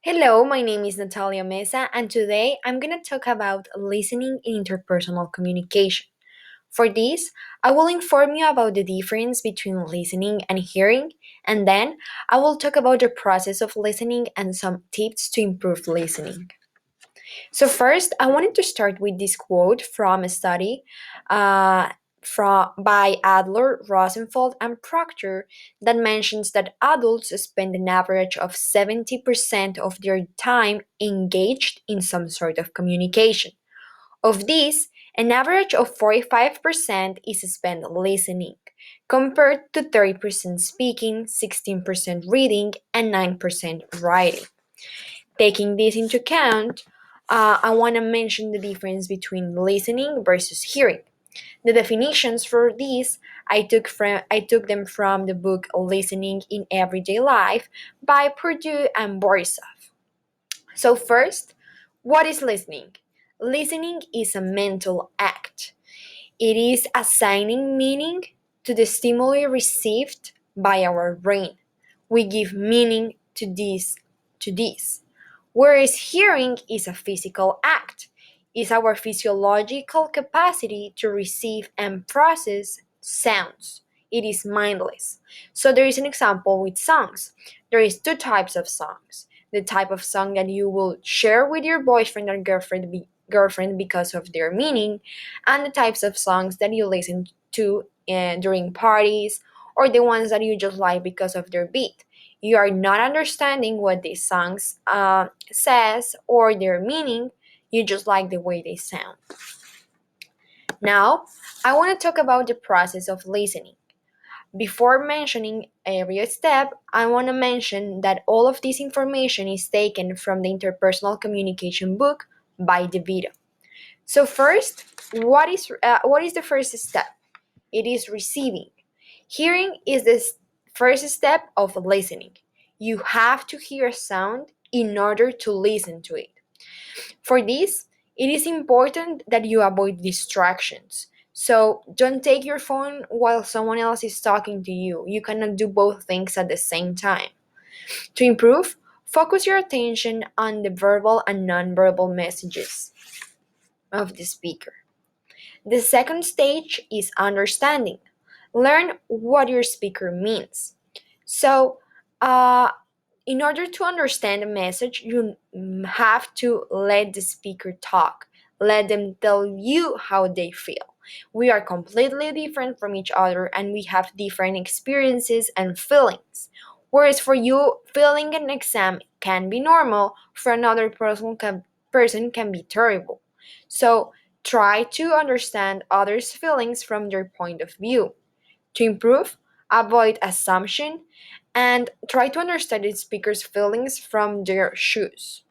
Hello, my name is Natalia Mesa, and today I'm going to talk about listening in interpersonal communication. For this, I will inform you about the difference between listening and hearing, and then I will talk about the process of listening and some tips to improve listening. So, first, I wanted to start with this quote from a study by Adler, Rosenfeld, and Proctor that mentions that adults spend an average of 70% of their time engaged in some sort of communication. Of this, an average of 45% is spent listening, compared to 30% speaking, 16% reading, and 9% writing. Taking this into account, I want to mention the difference between listening versus hearing. The definitions for these I took them from the book Listening in Everyday Life by Purdue and Borisov. So first, what is listening? Listening is a mental act. It is assigning meaning to the stimuli received by our brain. We give meaning to this. Whereas hearing is a physical act, is our physiological capacity to receive and process sounds. It is mindless. So there is an example with songs. There is two types of songs. The type of song that you will share with your boyfriend or girlfriend because of their meaning, and the types of songs that you listen to during parties, or the ones that you just like because of their beat. You are not understanding what these songs says or their meaning. You just like the way they sound. Now, I want to talk about the process of listening. Before mentioning every step, I want to mention that all of this information is taken from the Interpersonal Communication book by DeVito. So first, what is the first step? It is receiving. Hearing is the first step of listening. You have to hear a sound in order to listen to it. For this, it is important that you avoid distractions. So don't take your phone while someone else is talking to you. You cannot do both things at the same time. To improve, focus your attention on the verbal and nonverbal messages of the speaker. The second stage is understanding. Learn what your speaker means. So, uh, in order to understand a message, you have to let the speaker talk. Let them tell you how they feel. We are completely different from each other and we have different experiences and feelings. Whereas for you, failing an exam can be normal, for another person can be terrible. So try to understand others' feelings from their point of view. To improve, avoid assumption and try to understand the speaker's feelings from their shoes.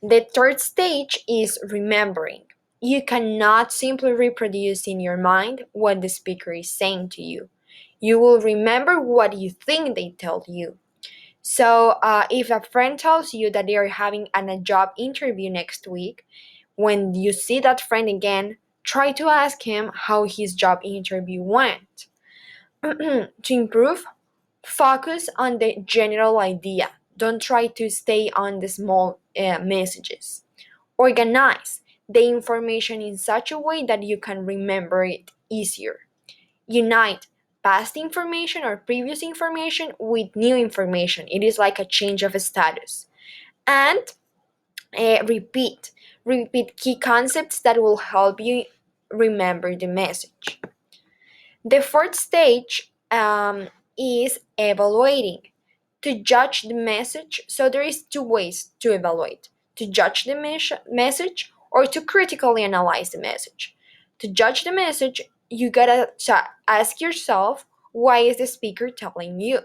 The third stage is remembering. You cannot simply reproduce in your mind what the speaker is saying to you. You will remember what you think they tell you. So, if a friend tells you that they are having a job interview next week, when you see that friend again, try to ask him how his job interview went. To improve, focus on the general idea. Don't try to stay on the small messages. Organize the information in such a way that you can remember it easier. Unite past information or previous information with new information. It is like a change of status. And repeat. Repeat key concepts that will help you remember the message. The fourth stage is evaluating. To judge the message, so there is two ways to evaluate: to judge the message or to critically analyze the message. To judge the message, you gotta ask yourself, why is the speaker telling you?